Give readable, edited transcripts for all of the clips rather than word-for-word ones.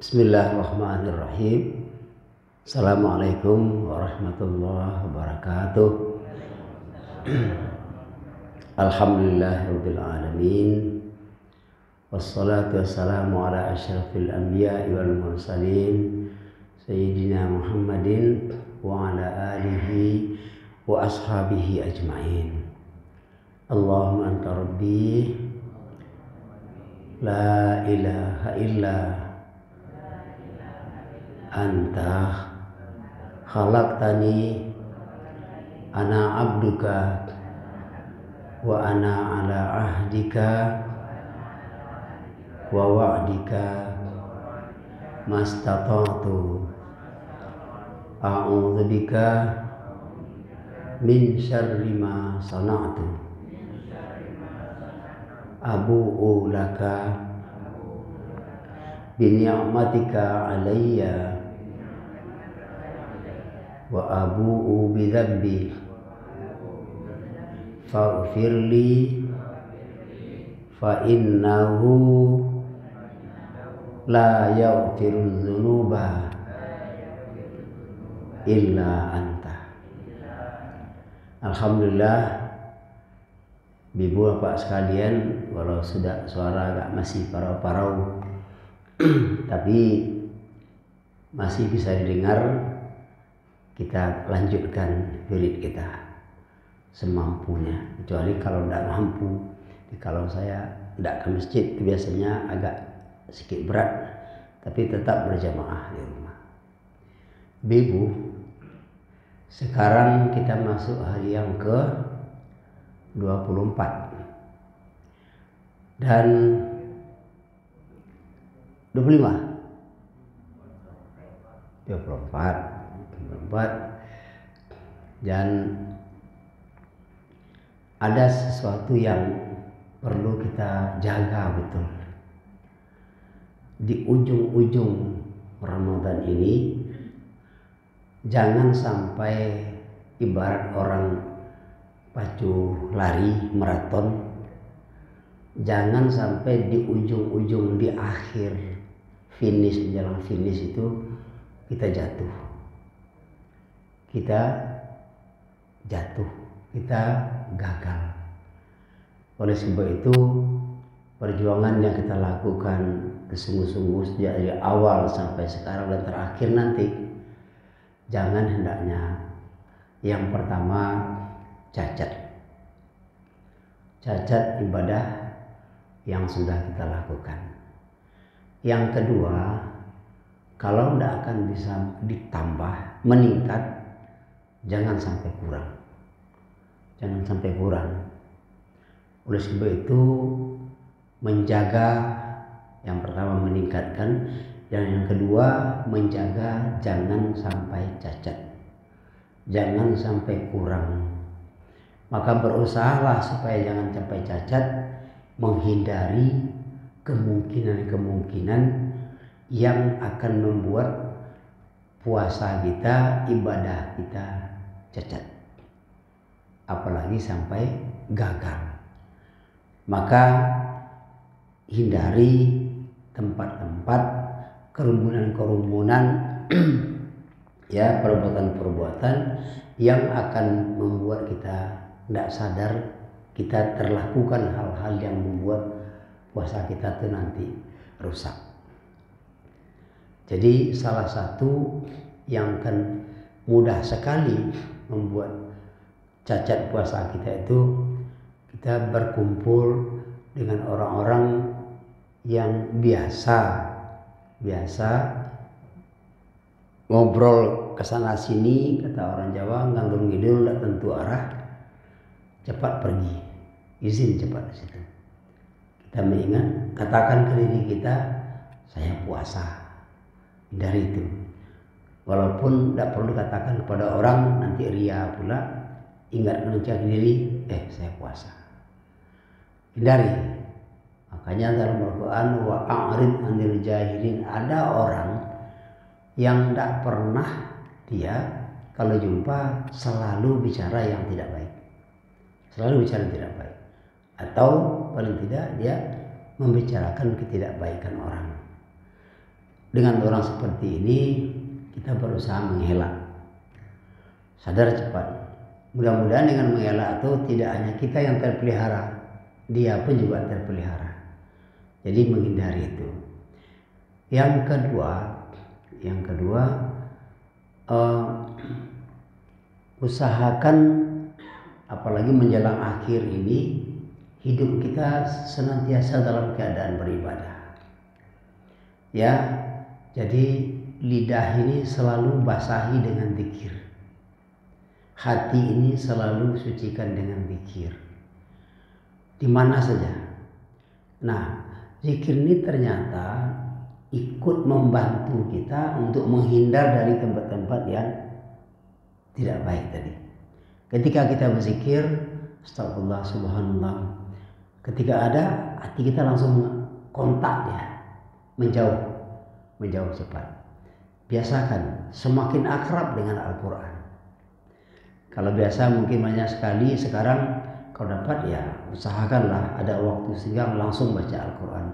Bismillahirrahmanirrahim. Assalamualaikum warahmatullahi wabarakatuh. Alhamdulillahirabbil alamin. Wassalatu wassalamu ala asyrafil anbiya'i wal mursalin sayyidina Muhammadin wa ala alihi wa ashabihi ajma'in. Allahumma anta rabbi la ilaha illa anta khalaqtani ana abduka wa ana ala ahdika wa wa'dika mastata'tu a'udzu bika min syarri ma sana'tu abu'u laka bi ni'matika alayya wa abu'u bi dzambi faghfirli fa innahu la yaghfiru dzunuba illa anta. Alhamdulillah, Ibu Bapak sekalian, walau sudah suara agak masih parau-parau tapi masih bisa didengar. Kita lanjutkan wirid kita semampunya, kecuali kalau tidak mampu. Kalau saya tidak ke masjid itu biasanya agak sedikit berat, tapi tetap berjamaah di rumah. Ibu, sekarang kita masuk hari yang ke 24 dan 24 dan ada sesuatu yang perlu kita jaga betul. Di ujung-ujung Ramadan ini jangan sampai ibarat orang pacu lari maraton, jangan sampai di ujung-ujung, di akhir finish, menjelang finish itu kita jatuh, kita gagal. Oleh sebab itu perjuangan yang kita lakukan sungguh-sungguh sejak dari awal sampai sekarang dan terakhir nanti, jangan hendaknya yang pertama cacat ibadah yang sudah kita lakukan. Yang kedua, kalau tidak akan bisa ditambah, meningkat, jangan sampai kurang. Oleh sebab itu menjaga, yang pertama meningkatkan, dan yang kedua menjaga jangan sampai cacat, jangan sampai kurang. Maka berusahalah supaya jangan sampai cacat, menghindari kemungkinan yang akan membuat puasa kita, ibadah kita cacat, apalagi sampai gagal. Maka hindari tempat-tempat kerumunan ya, perbuatan-perbuatan yang akan membuat kita tidak sadar kita terlakukan hal-hal yang membuat puasa kita itu nanti rusak. Jadi salah satu yang akan mudah sekali membuat cacat puasa kita itu, kita berkumpul dengan orang-orang yang biasa ngobrol kesana sini, kata orang Jawa, nganggur ngidul tidak tentu arah, cepat pergi, izin cepat di situ. Kita mengingat, katakan ke diri kita, saya puasa. Dari itu, walaupun tidak perlu katakan kepada orang, nanti ria pula. Ingat mengucapkan diri, saya puasa. Hindari. Makanya dalam Al-Quran, wa a'rid anil jahilin, ada orang yang tidak pernah, dia kalau jumpa selalu bicara yang tidak baik, atau paling tidak dia membicarakan ketidakbaikan orang. dengan orang seperti ini kita berusaha mengelak. Sadar cepat. Mudah-mudahan dengan mengelak itu tidak hanya kita yang terpelihara, dia pun juga terpelihara. Jadi menghindari itu. Yang kedua, usahakan apalagi menjelang akhir ini hidup kita senantiasa dalam keadaan beribadah. Ya, jadi lidah ini selalu basahi dengan zikir. Hati ini selalu sucikan dengan zikir. Di mana saja. Nah, zikir ini ternyata ikut membantu kita untuk menghindar dari tempat-tempat yang tidak baik tadi. Ketika kita berzikir, astagfirullah, subhanallah. Ketika ada, hati kita langsung kontak dia, menjauh cepat. Biasakan, semakin akrab dengan Al-Quran. Kalau biasa mungkin banyak sekali, sekarang kalau dapat ya usahakanlah ada waktu sehingga langsung baca Al-Quran.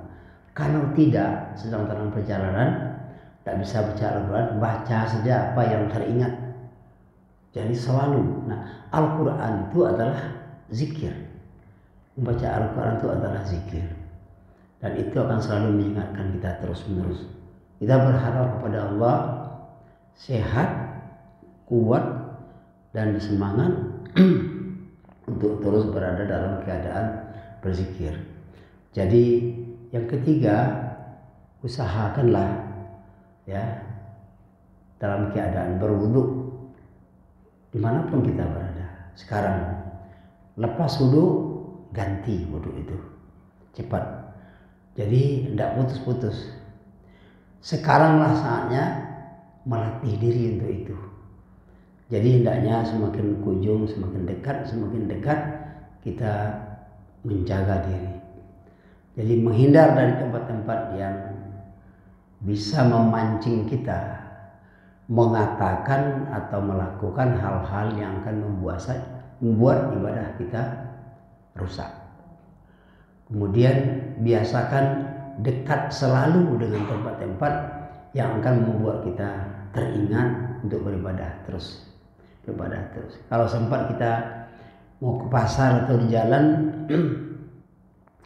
Kalau tidak, sedang dalam perjalanan, tak bisa baca Al-Quran, baca saja apa yang teringat. Jadi selalu, nah Al-Quran itu adalah zikir. Membaca Al-Quran itu adalah zikir. Dan itu akan selalu mengingatkan kita terus menerus. Kita berharap kepada Allah sehat, kuat, dan semangat untuk terus berada dalam keadaan berzikir. Jadi yang ketiga, usahakanlah ya dalam keadaan berwudu dimanapun kita berada. Sekarang lepas wudu, ganti wudu itu cepat. Jadi tidak putus-putus. Sekaranglah saatnya melatih diri untuk itu. Jadi hendaknya semakin kunjung, semakin dekat kita menjaga diri. Jadi menghindar dari tempat-tempat yang bisa memancing kita mengatakan atau melakukan hal-hal yang akan membuat ibadah kita rusak. Kemudian biasakan dekat selalu dengan tempat-tempat yang akan membuat kita teringat untuk beribadah terus. Kalau sempat kita mau ke pasar atau di jalan,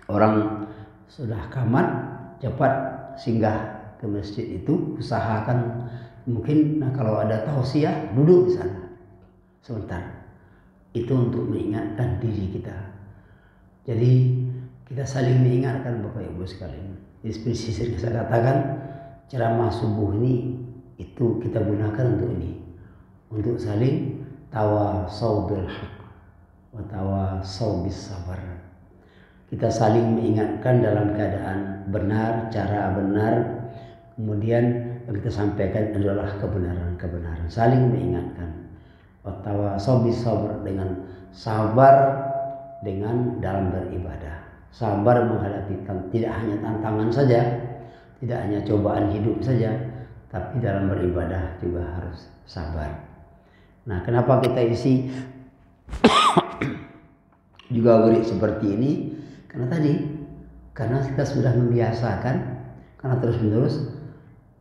orang sudah kamat, cepat singgah ke masjid itu, usahakan mungkin kalau ada tausiah duduk di sana sebentar. Itu untuk mengingatkan diri kita. Jadi kita saling mengingatkan Bapak Ibu sekalian. Seperti saya katakan, ceramah subuh ini itu kita gunakan untuk ini. Untuk saling tawasau bil haq wa tawasau bis sabar. Kita saling mengingatkan dalam keadaan benar, cara benar. Kemudian yang kita sampaikan adalah kebenaran. Saling mengingatkan. Wa tawasau bis sabar, dengan sabar dengan dalam beribadah. Sabar menghadapi tidak hanya tantangan saja, tidak hanya cobaan hidup saja, tapi dalam beribadah juga harus sabar. Nah, kenapa kita isi juga wirid seperti ini? Karena kita sudah membiasakan, karena terus-menerus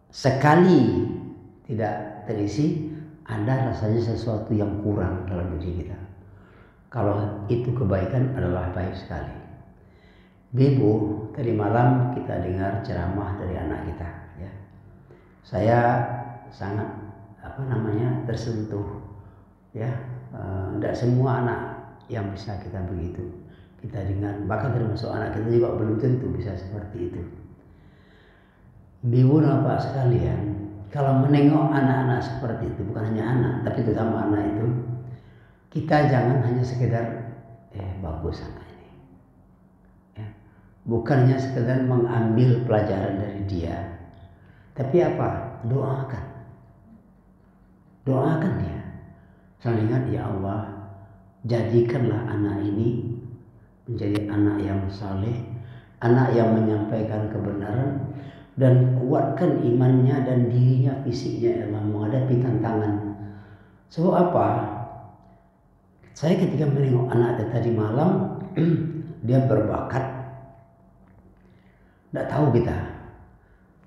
sekali tidak terisi, ada rasanya sesuatu yang kurang dalam diri kita. Kalau itu kebaikan adalah baik sekali. Ibu, tadi malam kita dengar ceramah dari anak kita. Ya. Saya sangat tersentuh. Ya, tidak semua anak yang bisa kita begitu. Kita dengar, bahkan termasuk anak kita juga belum tentu bisa seperti itu. Ibu dan bapak sekalian, kalau menengok anak-anak seperti itu, bukan hanya anak, tapi terutama anak itu, kita jangan hanya sekedar bagus anak ini. Ya. Bukan hanya sekedar mengambil pelajaran dari dia, tapi apa? Doakan dia. Selalu ingat, ya Allah, jadikanlah anak ini menjadi anak yang saleh, anak yang menyampaikan kebenaran, dan kuatkan imannya dan dirinya, fisiknya, ya Allah, menghadapi tantangan. Sebab apa? Saya ketika menengok anak tadi malam, dia berbakat. Tidak tahu kita.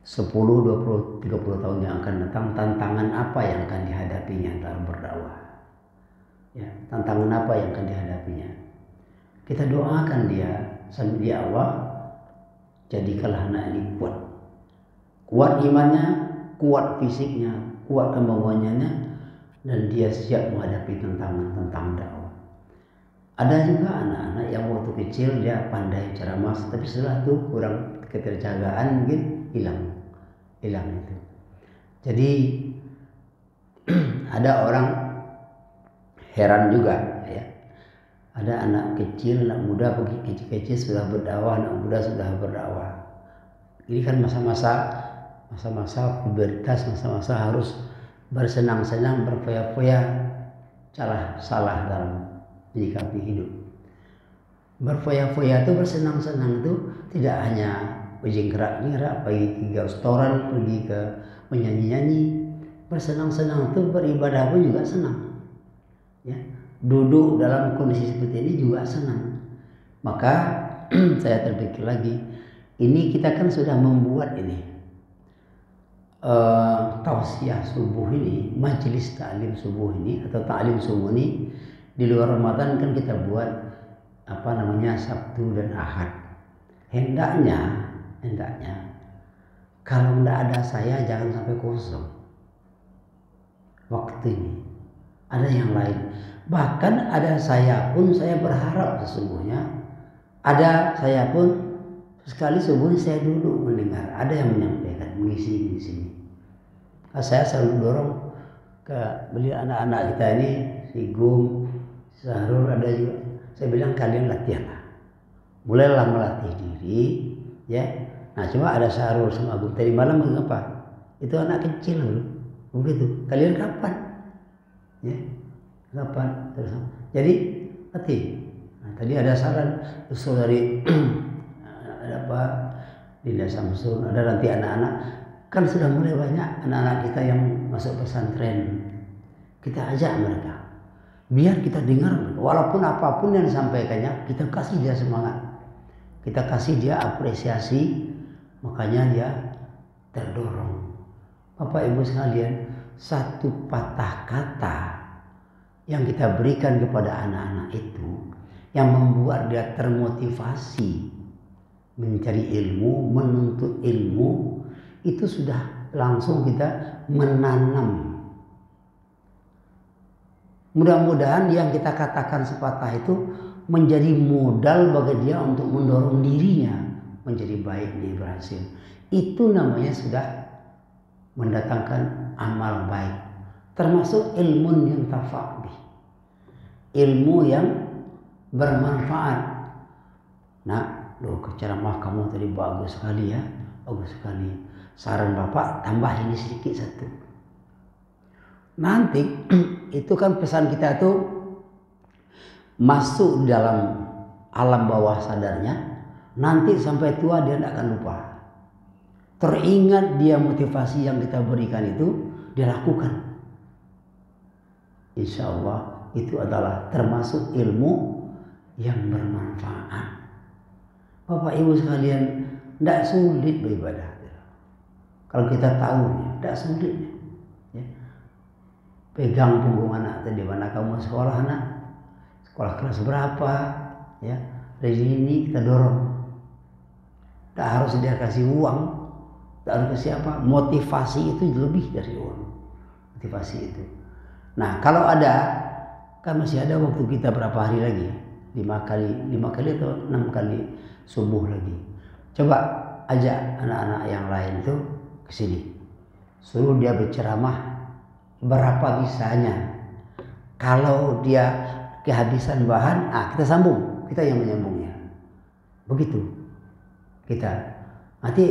10, 20, 30 tahun yang akan datang, tantangan apa yang akan dihadapinya dalam berdakwah. Ya, tantangan apa yang akan dihadapinya. Kita doakan dia sambil di awal, jadikanlah anak ini kuat. Kuat imannya, kuat fisiknya, kuat kemauannya, dan dia siap menghadapi tantangan dakwah. Ada juga anak-anak yang waktu kecil dia pandai ceramah, tapi setelah itu kurang keterjagaan mungkin hilang itu. Jadi ada orang heran juga ya. Ada anak kecil, anak muda kecil-kecil sudah berdakwah, anak muda sudah berdakwah. Ini kan masa-masa pubertas, masa-masa harus bersenang-senang, berfoya-foya, salah dalam menyikapi hidup. Berfoya-foya itu, bersenang-senang itu tidak hanya berjingkrak-jingkrak, pergi ke restoran, pergi ke menyanyi-nyanyi. Bersenang-senang itu, beribadah pun juga senang. Ya, duduk dalam kondisi seperti ini juga senang. Maka saya terpikir lagi, ini kita kan sudah membuat ini tausiah subuh ini, majelis ta'lim subuh ini atau ta'lim subuh ini di luar Ramadan kan kita buat Sabtu dan Ahad. Hendaknya kalau tidak ada saya jangan sampai kosong waktu ini. Ada yang lain, bahkan ada saya pun saya berharap sesungguhnya ada saya pun sekali subuh saya duduk mendengar ada yang menyampaikan, mengisi di sini. Saya selalu dorong ke beliau anak-anak kita ini, si Gum, si Sahrul, ada juga. Saya bilang kalian latihanlah, mulailah melatih diri, ya. Nah cuma ada Sahrul sama Gum tadi malam mengapa? Itu anak kecil loh, begitu. Kalian kapan? Ya, kapan? Terus, jadi latih. Nah, tadi ada saran usul dari ada apa? Dinda Samsul, ada nanti anak-anak. Kan sudah mulai banyak anak-anak kita yang masuk pesantren. Kita ajak mereka, biar kita dengar, walaupun apapun yang disampaikannya, kita kasih dia semangat, kita kasih dia apresiasi, makanya dia terdorong. Bapak Ibu sekalian, satu patah kata yang kita berikan kepada anak-anak itu, yang membuat dia termotivasi mencari ilmu, menuntut ilmu, itu sudah langsung kita menanam. Mudah-mudahan yang kita katakan sepatah itu menjadi modal bagi dia untuk mendorong dirinya menjadi baik, dia berhasil. Itu namanya sudah mendatangkan amal baik, termasuk ilmu yang tafa'bih, ilmu yang bermanfaat. Nah, ceramah kamu tadi bagus sekali ya, bagus sekali. Saran Bapak tambah ini sedikit satu. Nanti itu kan pesan kita itu masuk dalam alam bawah sadarnya. Nanti sampai tua dia tidak akan lupa. Teringat dia motivasi yang kita berikan itu, dia lakukan. Insya Allah itu adalah termasuk ilmu yang bermanfaat. Bapak Ibu sekalian, tidak sulit beribadah. Kalau kita tahu, tidak sulit. Ya. Pegang punggung anak, di mana kamu sekolah anak, sekolah kelas berapa, ya. Dari ini kita dorong. Tak harus dia kasih uang, tak harus kasih apa. Motivasi itu lebih dari uang. Motivasi itu. Nah, kalau ada, kan masih ada waktu kita berapa hari lagi? 5 kali atau 6 kali subuh lagi. Coba ajak anak-anak yang lain tuh ke sini, suruh dia berceramah berapa bisanya. Kalau dia kehabisan bahan, kita sambung, kita yang menyambungnya. Begitu kita. Nanti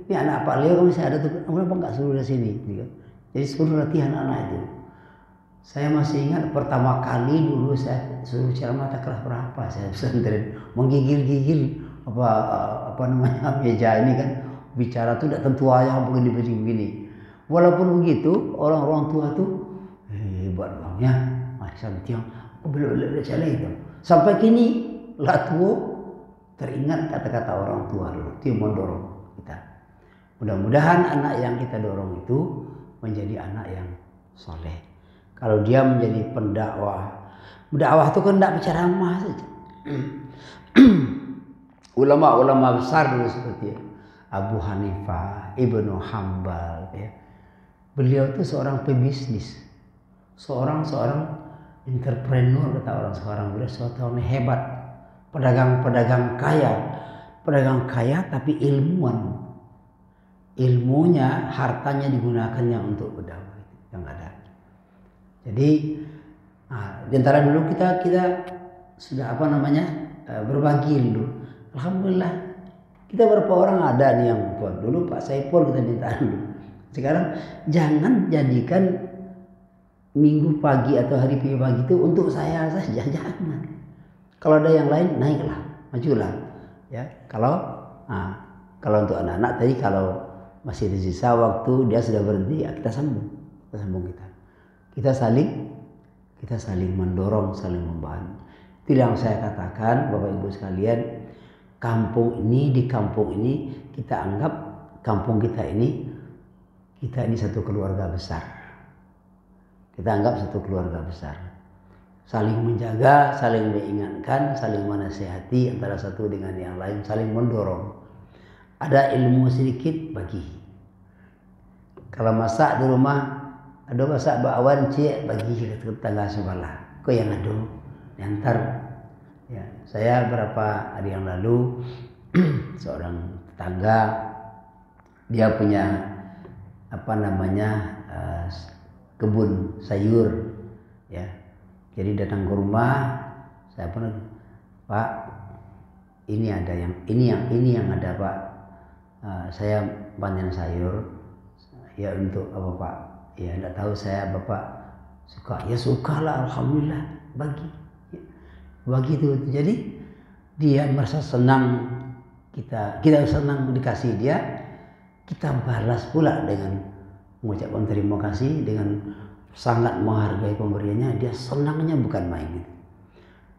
ini anak Pak Leo masih ada tuh, kenapa nggak suruh dari sini? Jadi suruh latihan anak itu. Saya masih ingat pertama kali dulu saya suruh ceramah kelas berapa, saya pesantren menggigil-gigil apa namanya meja ini kan. Bicara tuh tidak tentu aja begini. Walaupun begitu, orang-orang tua tuh hebat bangnya, macam tiang, belum itu. Sampai kini lah tua teringat kata-kata orang tua dulu, dia mendorong kita. Mudah-mudahan anak yang kita dorong itu menjadi anak yang soleh. Kalau dia menjadi pendakwah, itu kan tidak berceramah saja. Ulama-ulama besar dulu seperti Abu Hanifah, Ibnu Hambal, ya. Beliau itu seorang pebisnis, seorang entrepreneur kata orang sekarang. Beliau seorang hebat, pedagang kaya tapi ilmunya, hartanya digunakannya untuk berdakwah yang ada. Jadi di antara dulu kita sudah berbagi dulu. Alhamdulillah kita berapa orang ada nih yang buat. Dulu Pak Saipul kita minta dulu. Sekarang jangan jadikan minggu pagi atau hari pagi itu untuk saya saja, jangan. Kalau ada yang lain naiklah, majulah. Ya, kalau untuk anak-anak tadi kalau masih ada sisa waktu dia sudah berhenti, ya kita sambung kita. Kita saling mendorong, saling membantu. Itu yang saya katakan, Bapak Ibu sekalian, di kampung ini kita anggap kampung kita ini satu keluarga besar. Kita anggap satu keluarga besar. Saling menjaga, saling mengingatkan, saling menasihati antara satu dengan yang lain, saling mendorong. Ada ilmu sedikit bagi. Kalau masak di rumah, ada masak bakwan cik bagi ke tetangga sebelah. Kau yang ada, diantar. Ya, saya beberapa hari yang lalu seorang tetangga dia punya kebun sayur, ya. Jadi datang ke rumah, saya pernah, Pak, ini yang ada Pak. Saya panen sayur, ya untuk apa Pak? Ya tidak tahu saya Bapak suka, ya sukalah, alhamdulillah bagi itu. Jadi dia merasa senang, kita senang dikasih dia, kita balas pula dengan mengucapkan terima kasih, dengan sangat menghargai pemberiannya. Dia senangnya bukan main gitu.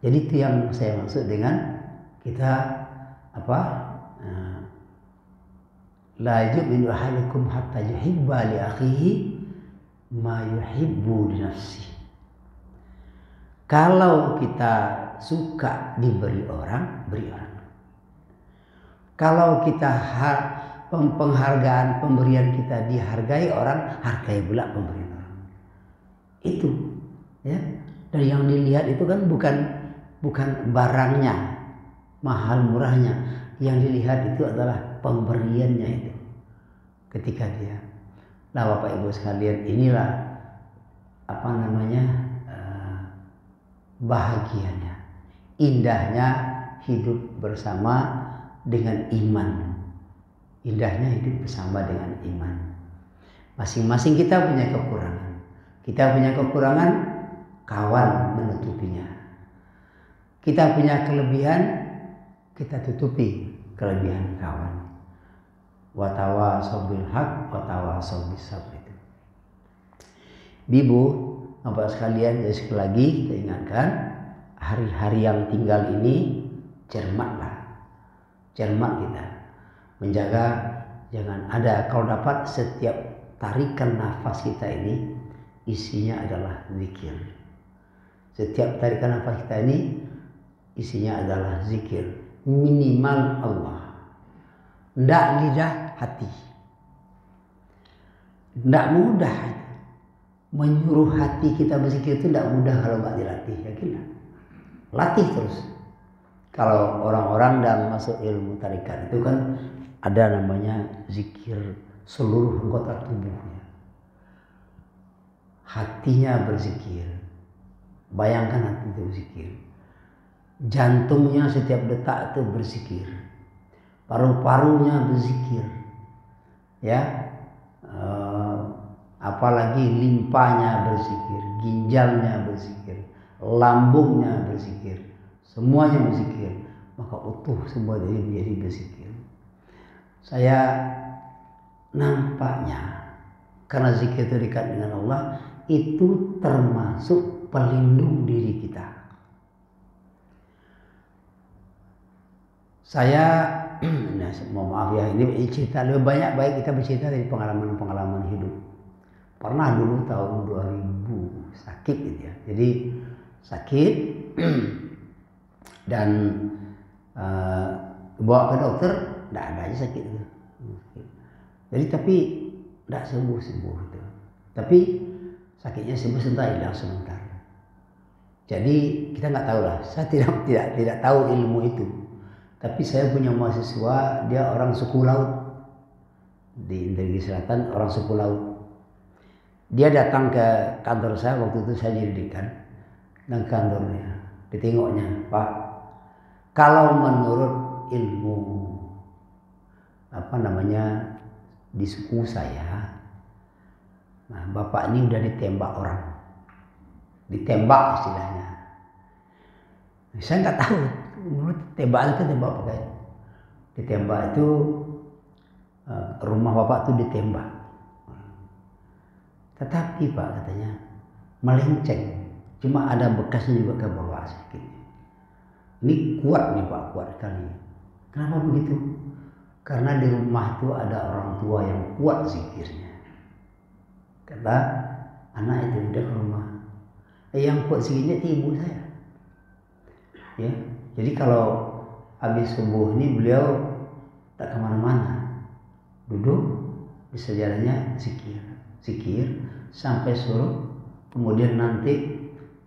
Jadi itu yang saya maksud dengan kita la yu'minu ahadukum hatta yuhibba li akhihi ma yuhibbu li nafsihi. Kalau kita suka diberi orang, beri orang. Kalau kita penghargaan, pemberian kita dihargai orang, hargai pula pemberian orang. Itu, ya. Dan yang dilihat itu kan bukan barangnya, mahal murahnya. Yang dilihat itu adalah pemberiannya itu. Ketika dia, nah Bapak Ibu sekalian, inilah bahagianya, indahnya hidup bersama dengan iman. Indahnya hidup bersama dengan iman. Masing-masing kita punya kekurangan. Kita punya kekurangan, kawan menutupinya. Kita punya kelebihan, kita tutupi kelebihan kawan. Watawasaw bil haq, watawasaw bis sabr. Bibu, Bapak sekalian, jadi sekali lagi kita ingatkan, hari-hari yang tinggal ini cermat kita. Menjaga jangan ada, kalau dapat setiap tarikan nafas kita ini isinya adalah zikir. Setiap tarikan nafas kita ini isinya adalah zikir. Minimal Allah. Ndak lidah, hati. Ndak mudah. Menyuruh hati kita berzikir itu ndak mudah kalau nggak dilatih. Yakinlah. Latih terus. Kalau orang-orang dalam masuk ilmu tarikat itu kan ada namanya zikir seluruh anggota tubuhnya. Hatinya berzikir. Bayangkan hati itu berzikir. Jantungnya setiap detak itu berzikir. Paru-parunya berzikir. Ya. Apalagi limpanya berzikir, ginjalnya berzikir, lambungnya berzikir. Semuanya berzikir. Maka utuh semua jadi berzikir. Saya nampaknya karena zikir itu dekat dengan Allah, itu termasuk pelindung diri kita. Saya nah, mohon maaf ya, ini cerita lebih banyak baik kita bercerita dari pengalaman-pengalaman hidup. Pernah dulu tahun 2000 sakit gitu ya. Jadi sakit dan bawa ke dokter, tidak ada aja sakit itu. Jadi tapi tidak sembuh itu. Tapi sakitnya sembuh sebentar, hilang sebentar. Jadi kita nggak tahu lah. Saya tidak tahu ilmu itu. Tapi saya punya mahasiswa, dia orang suku laut di Indonesia Selatan, orang suku laut. Dia datang ke kantor saya waktu itu saya jadi dekan, dan kantornya ditengoknya, Pak, kalau menurut ilmu di suku saya, nah Bapak ini udah ditembak orang, ditembak istilahnya. Saya nggak tahu menurut tembakan itu tembak apa kayak ditembak itu, rumah Bapak tuh ditembak. Tetapi Pak katanya melenceng, cuma ada bekasnya juga ke bawah sedikit. Ini kuat nih Pak, kuat sekali. Kenapa begitu? Karena di rumah itu ada orang tua yang kuat zikirnya. Kata anak itu udah ke rumah, yang kuat zikirnya itu ibu saya. Ya, jadi kalau habis subuh ini beliau tak kemana-mana, duduk di sejadahnya zikir sampai suruh, kemudian nanti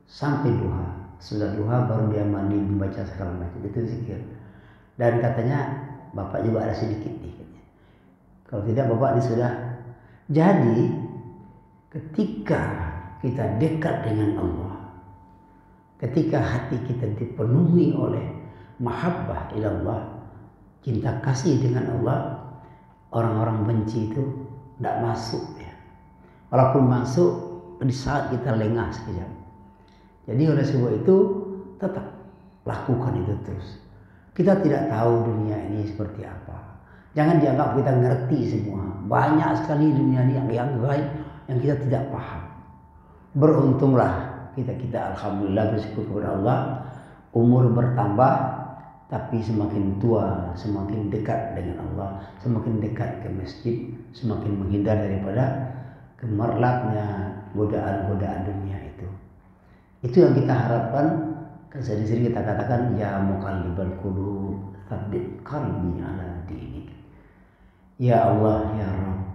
sampai duha. Sudah duha baru dia mandi membaca segala macam, itu zikir. Dan katanya Bapak juga ada sedikit nih. Kalau tidak Bapak ini sudah. Jadi ketika kita dekat dengan Allah, ketika hati kita dipenuhi oleh mahabbah ilallah, cinta kasih dengan Allah, orang-orang benci itu tidak masuk ya. Walaupun masuk di saat kita lengah sekejap. Jadi oleh sebab itu tetap lakukan itu terus. Kita tidak tahu dunia ini seperti apa. Jangan dianggap kita ngerti semua. Banyak sekali dunia ini yang gaib yang kita tidak paham. Beruntunglah kita alhamdulillah bersyukur kepada Allah, umur bertambah, tapi semakin tua semakin dekat dengan Allah, semakin dekat ke masjid, semakin menghindar daripada gemerlapnya godaan-godaan dunia itu. Itu yang kita harapkan. Kan sering-sering kita katakan, ya muqallibal qulub tsabbit qalbi ala dinik. Ya Allah ya Rabb,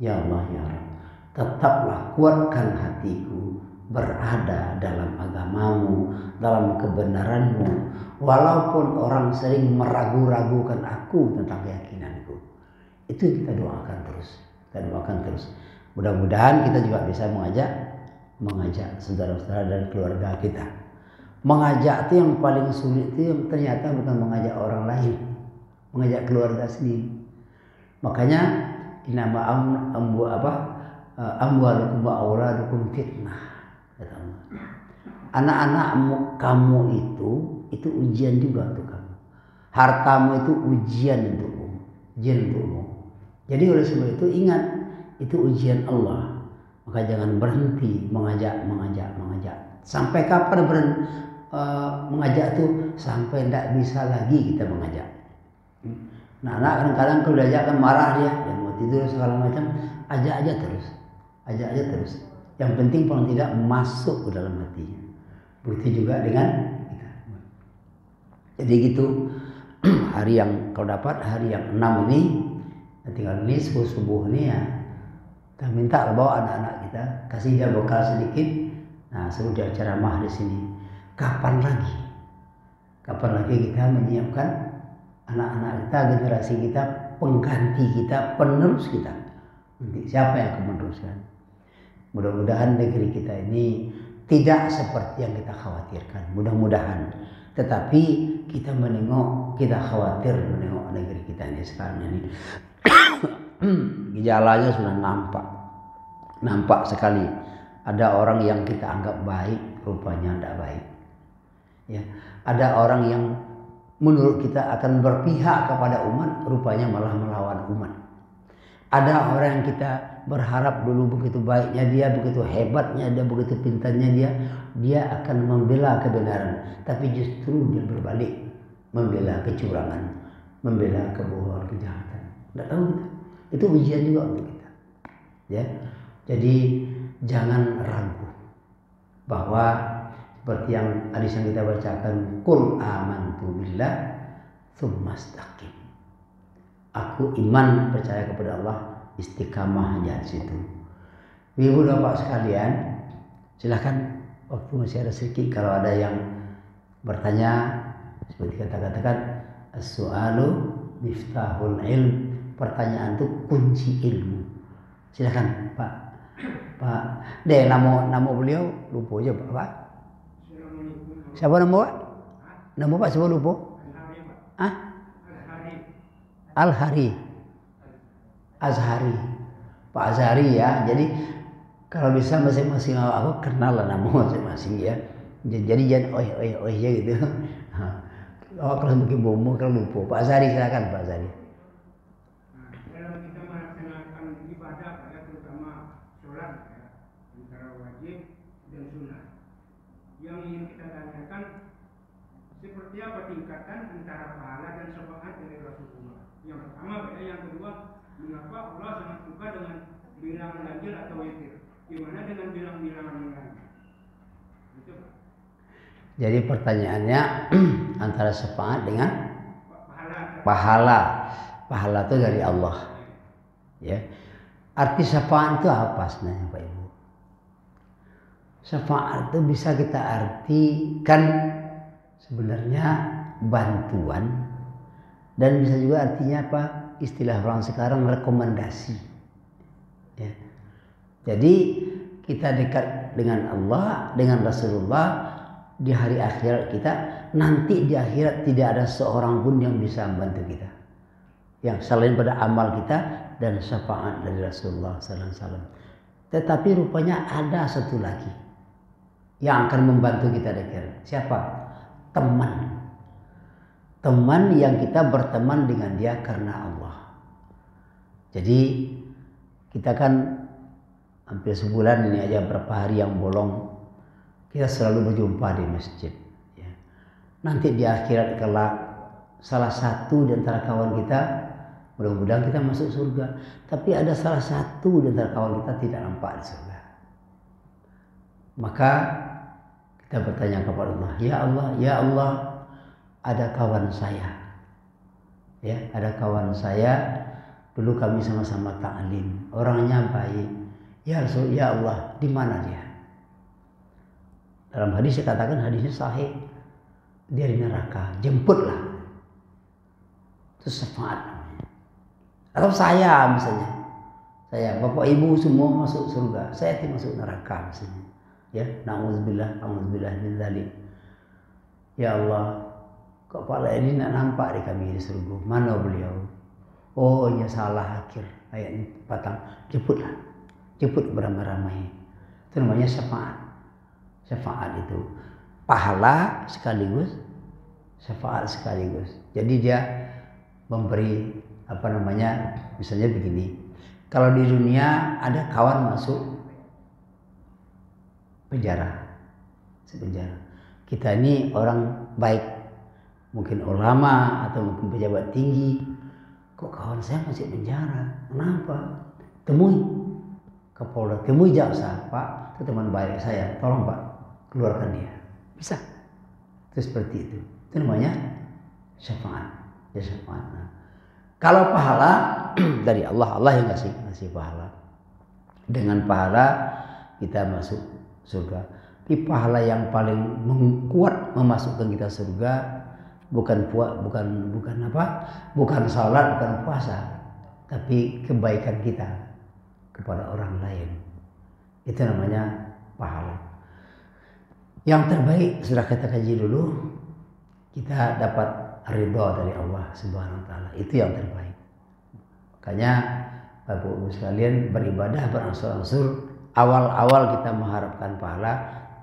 ya Allah ya Rabb, tetaplah kuatkan hatiku berada dalam agamamu, dalam kebenaranmu, walaupun orang sering meragu-ragukan aku tentang keyakinanku. Itu kita doakan terus, kita doakan terus. Mudah-mudahan kita juga bisa mengajak saudara-saudara dan keluarga kita. Mengajak itu yang paling sulit itu yang ternyata bukan mengajak orang lain, mengajak keluarga sendiri. Makanya inama amwalukum wa auladukum fitnah. Anak-anak kamu itu ujian juga untuk kamu. Hartamu itu ujian untukmu, Jadi oleh sebab itu ingat, itu ujian Allah. Maka jangan berhenti mengajak. Sampai kapan mengajak tuh? Sampai tidak bisa lagi kita mengajak. Nah, anak kadang-kadang kalau diajakkan marah dia mau tidur segala macam, ajak aja terus. Yang penting paling tidak masuk ke dalam hatinya. Begitu juga dengan kita. Jadi gitu. Hari yang kalau dapat hari yang 6 ini, tinggal ini subuh ini ya, kita minta bawa anak-anak kita, kasih dia bekal sedikit. Nah, suruh dia ceramah di sini. Kapan lagi kita menyiapkan anak-anak kita, generasi kita, pengganti kita, penerus kita. Nanti siapa yang akan meneruskan? Mudah-mudahan negeri kita ini tidak seperti yang kita khawatirkan. Mudah-mudahan. Tetapi kita khawatir menengok negeri kita ini sekarang ini. Gejalanya sudah nampak sekali. Ada orang yang kita anggap baik, rupanya tidak baik. Ya, ada orang yang menurut kita akan berpihak kepada umat, rupanya malah melawan umat. Ada orang yang kita berharap dulu begitu baiknya dia, begitu hebatnya dia, begitu pintarnya dia akan membela kebenaran, tapi justru dia berbalik membela kecurangan, membela kebohongan, kejahatan. Tidak tahu kita. Itu ujian juga untuk kita. Ya, jadi jangan ragu bahwa seperti yang hadis yang kita bacakan, qul amantu billah tsumastaqim. Aku iman percaya kepada Allah, istiqamah hanya di situ. Ibu bapak sekalian, silakan waktu masih ada sedikit kalau ada yang bertanya seperti kata-katakan as-su'alu miftahul ilm, pertanyaan itu kunci ilmu. Silakan Pak. Nama beliau lupa aja Pak. Siapa nama Pak? Nama Pak siapa lupa? Al-Hari. Azhari. Pak Azhari ya. Jadi kalau bisa masing-masing aku kenal lah nama masing-masing ya. Jadi jangan oi ya gitu. Kalau bikin bomo kalau lupa. Pak Azhari silakan Pak Azhari. Dalam kita melaksanakan ibadah pada terutama sholat ya, antara wajib dan sunnah. Yang ingin kita tanyakan seperti apa tingkatan antara pahala dan syafaat dari Rasulullah. Yang pertama yang kedua, mengapa Allah sangat suka dengan bilangan ganjil atau witir? Gimana dengan bilang-bilangan yang lain? Itu Pak. Jadi pertanyaannya antara syafaat dengan pahala. Pahala itu dari Allah. Ya. Arti syafaat itu apa sebenarnya Pak Ibu? Syafaat itu bisa kita artikan sebenarnya bantuan, dan bisa juga artinya apa? Istilah orang sekarang rekomendasi. Ya. Jadi kita dekat dengan Allah, dengan Rasulullah di hari akhirat kita. Nanti di akhirat tidak ada seorang pun yang bisa membantu kita, yang selain pada amal kita dan syafaat dari Rasulullah SAW. Tetapi rupanya ada satu lagi yang akan membantu kita di akhirat. Siapa? Teman. Teman yang kita berteman dengan dia karena Allah. Jadi kita kan hampir sebulan ini aja, berapa hari yang bolong kita selalu berjumpa di masjid. Ya. Nanti di akhirat kelak salah satu di antara kawan kita, mudah-mudahan kita masuk surga. Tapi ada salah satu di antara kawan kita tidak nampak di surga. Maka kita bertanya kepada Allah, ya Allah, ada kawan saya. Ya, ada kawan saya. Dulu kami sama-sama ta'lim. Orangnya baik. Ya Rasul, ya Allah, di mana dia? Dalam hadis saya katakan, hadisnya sahih. Dia di neraka. Jemputlah. Itu syafaat namanya. Atau saya misalnya. Saya, bapak ibu semua masuk surga. Saya tidak masuk neraka misalnya. Ya, na'udzubillah min dzalik. Ya Allah, kok Pak ini nak nampak di kami di surga. Mana beliau? Oh, ya salah akhir ayatnya patang. Jemputlah. Jemput beramai-ramai. Itu namanya syafaat. Syafaat itu pahala sekaligus syafaat sekaligus. Jadi dia memberi misalnya begini. Kalau di dunia ada kawan masuk penjara. Kita ini orang baik, mungkin ulama atau mungkin pejabat tinggi. Kok kawan saya masih penjara? Kenapa? Temui Kapolda, temui jaksa, Pak, itu teman baik saya, tolong Pak, keluarkan dia. Bisa. Itu seperti itu. Itu namanya syafaat. Ya, syafaat. Nah, kalau pahala dari Allah, Allah yang ngasih pahala. Dengan pahala kita masuk surga. Tapi pahala yang paling kuat memasukkan kita surga bukan salat, bukan puasa, tapi kebaikan kita kepada orang lain. Itu namanya pahala. Yang terbaik sudah kita kaji dulu, kita dapat ridha dari Allah Subhanahu wa taala. Itu yang terbaik. Makanya Bapak Ibu sekalian, beribadah berangsur-angsur. Awal-awal kita mengharapkan pahala,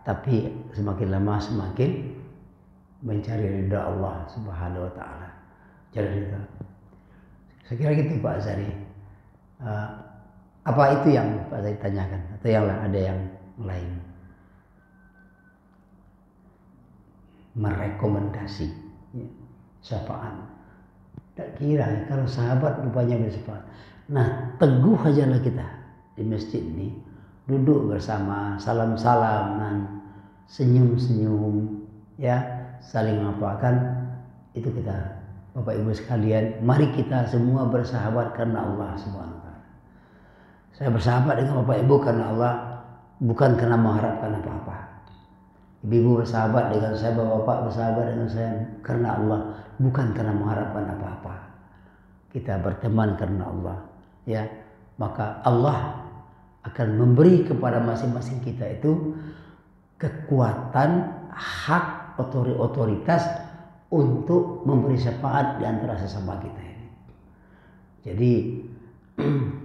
tapi semakin lama semakin mencari ridha Allah Subhanahu wa taala. Jadi ridha. Saya kira gitu Pak Azhari. Apa itu yang Pak Azhari tanyakan atau yang ada yang lain? Merekomendasi, ya, syafaat. Tak kira kalau sahabat rupanya bersepakat. Nah, teguh ajalah kita di masjid ini, duduk bersama, salam-salaman, senyum-senyum, ya, saling mengapakan. Itu kita, Bapak Ibu sekalian, mari kita semua bersahabat karena Allah Subhanahu wa taala. Saya bersahabat dengan Bapak Ibu karena Allah, bukan karena mengharapkan apa-apa. Ibu bersahabat dengan saya, bapak bersahabat dengan saya karena Allah, bukan karena mengharapkan apa-apa. Kita berteman karena Allah, ya. Maka Allah akan memberi kepada masing-masing kita itu kekuatan, hak, otoritas untuk memberi syafaat di antara sesama kita ini. Jadi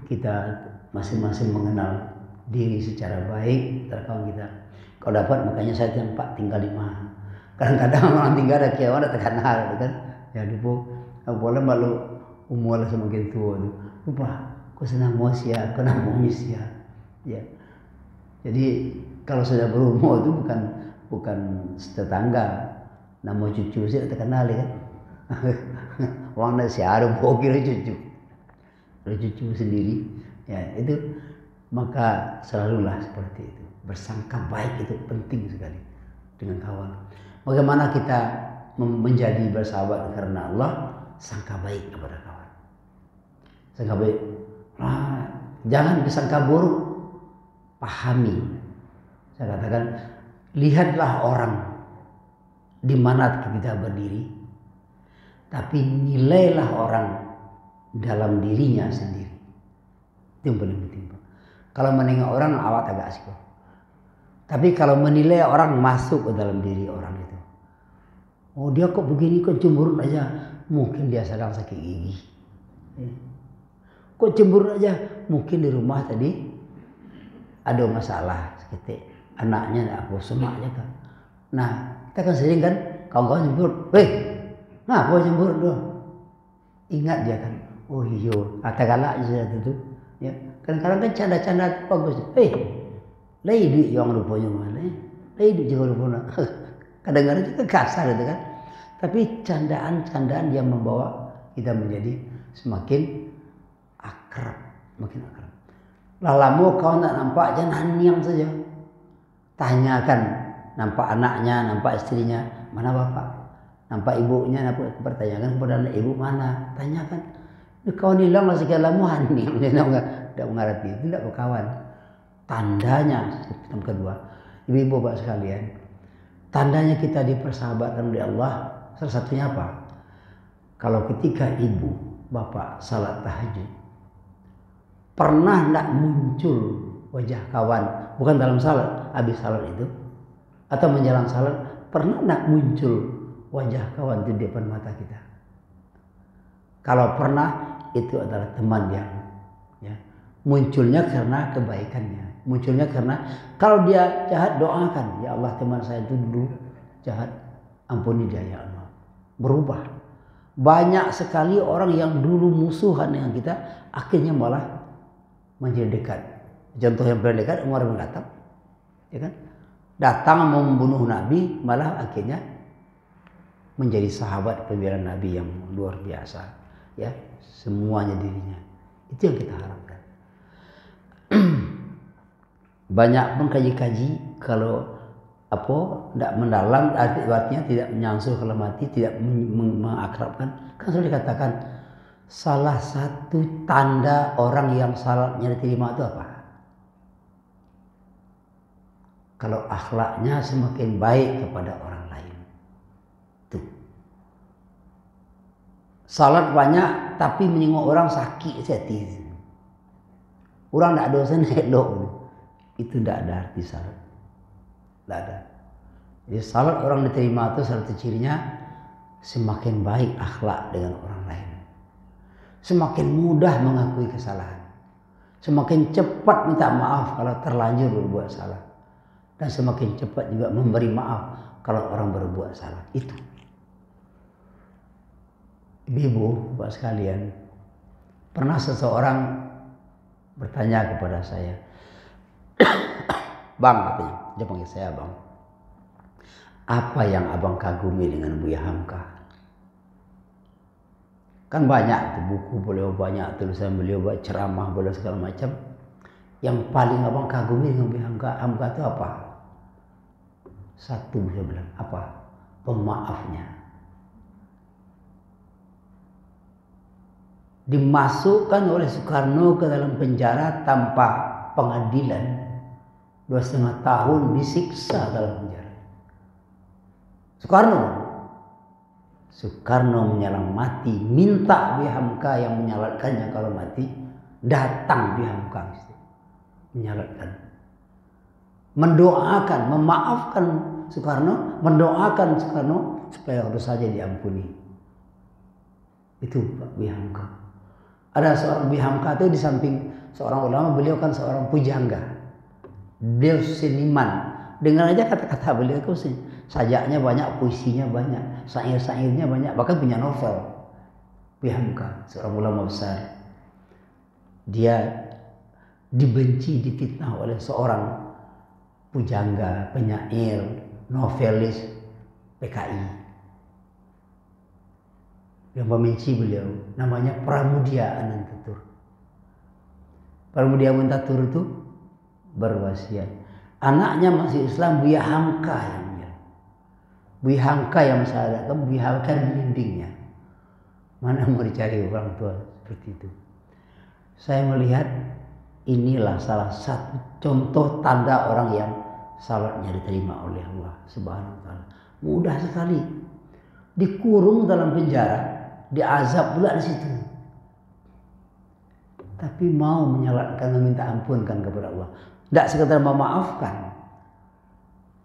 kita masing-masing mengenal diri secara baik, terkawal kita. Kalau dapat makanya saya tinggal di mana. Kadang-kadang orang tinggal ada kiawan ada terkenal, kan? Ya dupo, boleh malu umur semakin tua tu. Lupa, kau senang muasia, kau nak muasia. Ya. Jadi kalau sudah berumur itu bukan tetangga, nama cucu saya terkenal, kan? Orang nak siaran kira cucu, cucu sendiri. Ya itu, maka selalulah seperti itu. Bersangka baik itu penting sekali dengan kawan. Bagaimana kita menjadi bersahabat karena Allah? Sangka baik kepada kawan. Sangka baik. Jangan bersangka buruk. Pahami. Saya katakan, lihatlah orang di mana kita berdiri, tapi nilailah orang dalam dirinya sendiri. Itu yang paling penting. Kalau menengok orang awak agak asik. Tapi kalau menilai orang masuk ke dalam diri orang itu, oh dia kok begini, kok cemburut aja, mungkin dia sedang sakit gigi. Kok cemburut aja, mungkin di rumah tadi ada masalah seketik, anaknya tidak aku semaknya kan. Nah kita kan sering kan kawan-kawan cemburut, ngapa cemburut doh? Ingat dia kan, oh iya, kata galak aja itu, ya. Kadang-kadang kan canda-canda bagus, lagi duit yang rupanya mana? Lagi duit juga rupanya. Kadang-kadang kita kasar itu kan. Tapi candaan-candaan yang membawa kita menjadi semakin akrab, makin akrab. Lalamu kau nak nampak jangan niam saja. Tanyakan, nampak anaknya, nampak istrinya, mana bapak? Nampak ibunya, nampak pertanyakan kepada anak ibu mana? Tanyakan. Kau hilang lah segala muan niam, dia tidak mengerti, itu tidak berkawan. Tandanya yang kedua, ibu-ibu bapak sekalian, tandanya kita dipersahabatkan oleh Allah, salah satunya apa? Kalau ketika ibu bapak salat tahajud, pernah tidak muncul wajah kawan, bukan dalam salat, habis salat itu, atau menjelang salat, pernah tidak muncul wajah kawan di depan mata kita? Kalau pernah, itu adalah teman yang, ya, munculnya karena kebaikannya. Munculnya karena kalau dia jahat doakan, ya Allah teman saya itu dulu jahat, ampuni dia ya Allah. Berubah. Banyak sekali orang yang dulu musuhan dengan kita, akhirnya malah menjadi dekat. Contoh yang paling dekat Umar bin Khattab, ya kan? Datang mau membunuh Nabi, malah akhirnya menjadi sahabat pembela Nabi yang luar biasa, ya, semuanya dirinya. Itu yang kita harapkan. Banyak pun kaji-kaji kalau tidak mendalam, artinya tidak menyangsur kalau mati, tidak mengakrabkan. Kan sudah dikatakan salah satu tanda orang yang salatnya diterima itu apa? Kalau akhlaknya semakin baik kepada orang lain. Tuh. Salat banyak tapi menyinggung orang sakit seti. Orang tidak dosa nedok. Itu tidak ada arti salat. Tidak ada. Jadi salat orang diterima itu salah satu cirinya semakin baik akhlak dengan orang lain. Semakin mudah mengakui kesalahan. Semakin cepat minta maaf kalau terlanjur berbuat salah. Dan semakin cepat juga memberi maaf kalau orang berbuat salah. Itu. Ibu, bapak sekalian, pernah seseorang bertanya kepada saya, Bang, katanya, dia panggil saya Bang, apa yang abang kagumi dengan Buya Hamka? Kan banyak tuh buku beliau, banyak tulisan beliau, buat ceramah beliau segala macam. Yang paling abang kagumi dengan Buya Hamka itu apa? Satu beliau bilang, apa? Pemaafnya. Dimasukkan oleh Soekarno ke dalam penjara tanpa pengadilan, 2,5 tahun disiksa dalam penjara. Soekarno menyalam mati, minta Buya Hamka yang menyalatkannya kalau mati, datang Buya Hamka menyalatkan, mendoakan, memaafkan Soekarno, mendoakan Soekarno supaya dosanya diampuni. Itu Pak Buya Hamka. Ada seorang Buya Hamka itu di samping seorang ulama, beliau kan seorang pujangga. Beliau seniman. Dengar aja kata-kata beliau itu sih. Sajaknya banyak, puisinya banyak, syair-syairnya banyak, bahkan punya novel. Buya Hamka, seorang ulama besar. Dia dibenci, difitnah oleh seorang pujangga, penyair, novelis PKI. Yang membenci beliau namanya Pramudia Anantatur. Pramudia Anantatur itu berwasiat, anaknya masih Islam, Buya Hamka yang bilang. Buya Hamka yang mensyahadakan, Buya Hamka membimbingnya. Mana mau dicari orang tua seperti itu. Saya melihat inilah salah satu contoh tanda orang yang salatnya diterima oleh Allah Subhanahu wa taala. Mudah sekali. Dikurung dalam penjara, diazab pula di situ. Tapi mau menyalatkan, meminta ampun kan kepada Allah. Tidak sekedar memaafkan.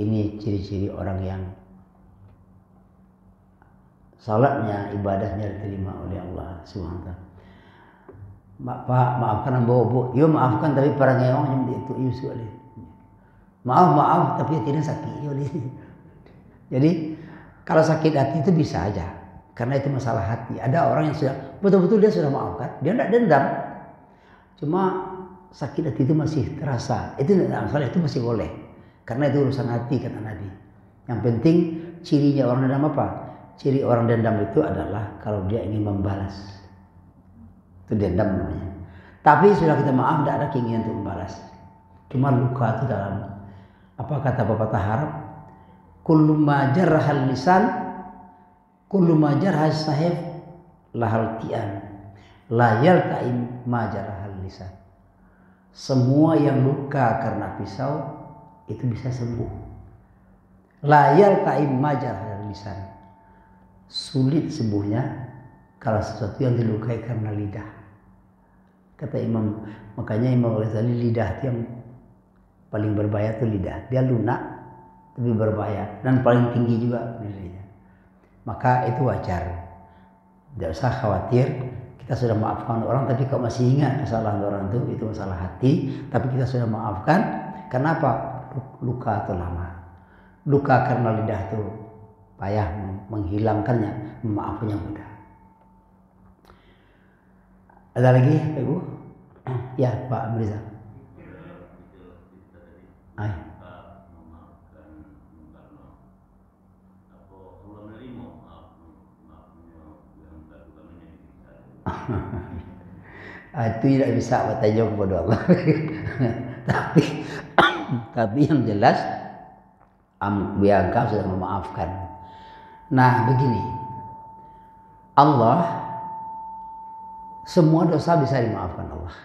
Ini ciri-ciri orang yang salatnya, ibadahnya diterima oleh Allah Subhanahu wa taala. Pak, maafkan ambo bu. Yo maafkan tapi para ngeong yang itu isu oleh. Maaf tapi tidak sakit oleh. Jadi kalau sakit hati itu bisa aja, karena itu masalah hati. Ada orang yang sudah betul-betul dia sudah maafkan, dia tidak dendam. Cuma sakit hati itu masih terasa. Itu tidak masalah, itu masih boleh. Karena itu urusan hati kata Nabi. Yang penting cirinya orang dendam apa? Ciri orang dendam itu adalah kalau dia ingin membalas. Itu dendam namanya. Tapi sudah kita maaf, tidak ada keinginan untuk membalas. Cuma luka itu dalam, apa kata pepatah Arab? Kullu ma jarhal lisan, kullu ma jarhal sahib lahal tian, la yaltaim ma jarhal lisan. Semua yang luka karena pisau itu bisa sembuh. La yaltaim ma jarhal lisan. Sulit sembuhnya kalau sesuatu yang dilukai karena lidah. Kata Imam, makanya Imam Ghazali, lidah itu yang paling berbahaya itu lidah. Dia lunak tapi berbahaya dan paling tinggi juga nilainya. Maka itu wajar. Tidak usah khawatir, kita sudah maafkan orang tapi kalau masih ingat kesalahan orang itu masalah hati, tapi kita sudah maafkan. Kenapa? Luka itu lama. Luka karena lidah itu payah, menghilangkannya, memaafkannya mudah. Ada lagi, Pak Ibu? Ya, Pak Mirza. Ayo. Itu tidak bisa bertanya kepada Allah. tapi yang jelas Buya Hamka sudah memaafkan. Nah begini, Allah semua dosa bisa dimaafkan Allah,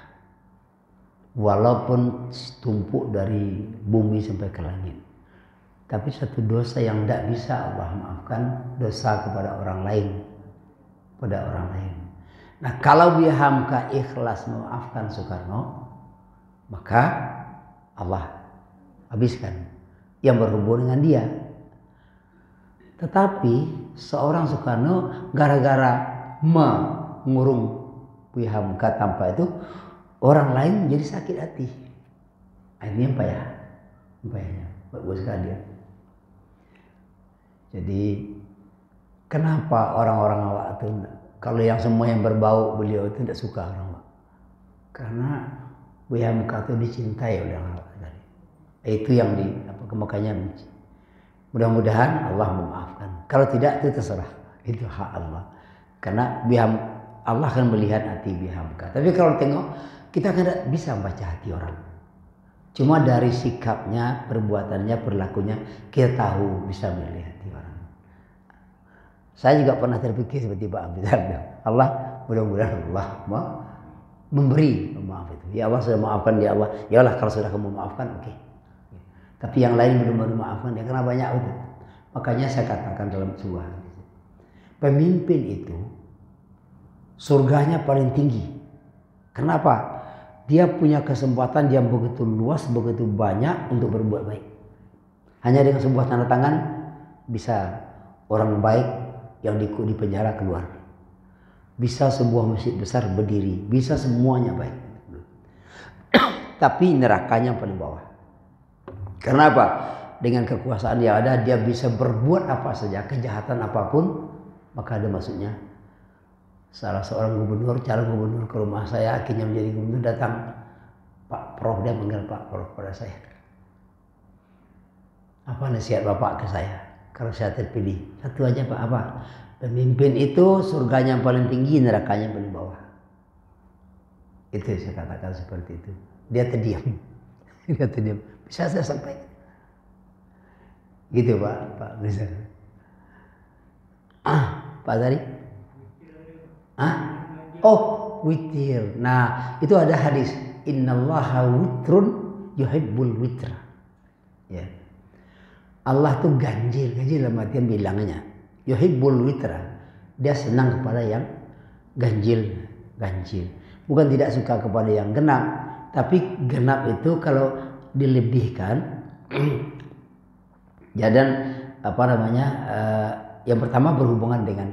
walaupun tumpuk dari bumi sampai ke langit. Tapi satu dosa yang tidak bisa Allah maafkan, dosa kepada orang lain, pada orang lain. Nah kalau Buya Hamka ikhlas memaafkan Soekarno, maka Allah habiskan yang berhubung dengan dia. Tetapi seorang Soekarno gara-gara mengurung Buya Hamka tanpa itu, orang lain jadi sakit hati. Ini yang payahnya, bagus sekali ya. Jadi kenapa orang-orang awak itu, kalau yang semua yang berbau beliau itu tidak suka orang awak? Karena Buya Hamka itu dicintai oleh orang awak tadi. Itu yang makanya mudah-mudahan Allah memaafkan. Kalau tidak itu terserah, itu hak Allah. Karena Allah akan melihat hati bihamka. Tapi kalau tengok, kita kan tidak bisa membaca hati orang. Cuma dari sikapnya, perbuatannya, perilakunya, kita tahu bisa melihat hati orang. Saya juga pernah terpikir seperti Pak Abdul. Allah, mudah-mudahan Allah memberi maaf itu. Ya Allah sudah maafkan, ya Allah. Ya Allah kalau sudah kamu maafkan, oke. Tapi yang lain belum maafkan ya, karena banyak itu. Makanya saya katakan dalam sebuah hadis, pemimpin itu surganya paling tinggi. Kenapa? Dia punya kesempatan yang begitu luas, begitu banyak untuk berbuat baik. Hanya dengan sebuah tanda tangan bisa orang baik yang di penjara keluar. Bisa sebuah masjid besar berdiri, bisa semuanya baik. Tapi nerakanya yang paling bawah. Kenapa? Dengan kekuasaan yang ada, dia bisa berbuat apa saja, kejahatan apapun, maka ada maksudnya. Salah seorang gubernur, calon gubernur ke rumah saya, akhirnya menjadi gubernur, datang Pak Prof, dia manggil Pak Prof pada saya. Apa nasihat Bapak ke saya kalau saya terpilih? Satu aja Pak, apa? Pemimpin itu surganya yang paling tinggi, nerakanya yang paling bawah. Itu saya katakan seperti itu. Dia terdiam. Dia terdiam. Bisa saya sampaikan? Gitu Pak bisa. Pak Zari? Oh, witir. Nah, itu ada hadis. Innallaha witrun yuhibbul witra. Ya. Allah tuh ganjil dalam artian bilangnya. Yuhibbul witra. Dia senang kepada yang ganjil. Bukan tidak suka kepada yang genap, tapi genap itu kalau dilebihkan ya, dan yang pertama berhubungan dengan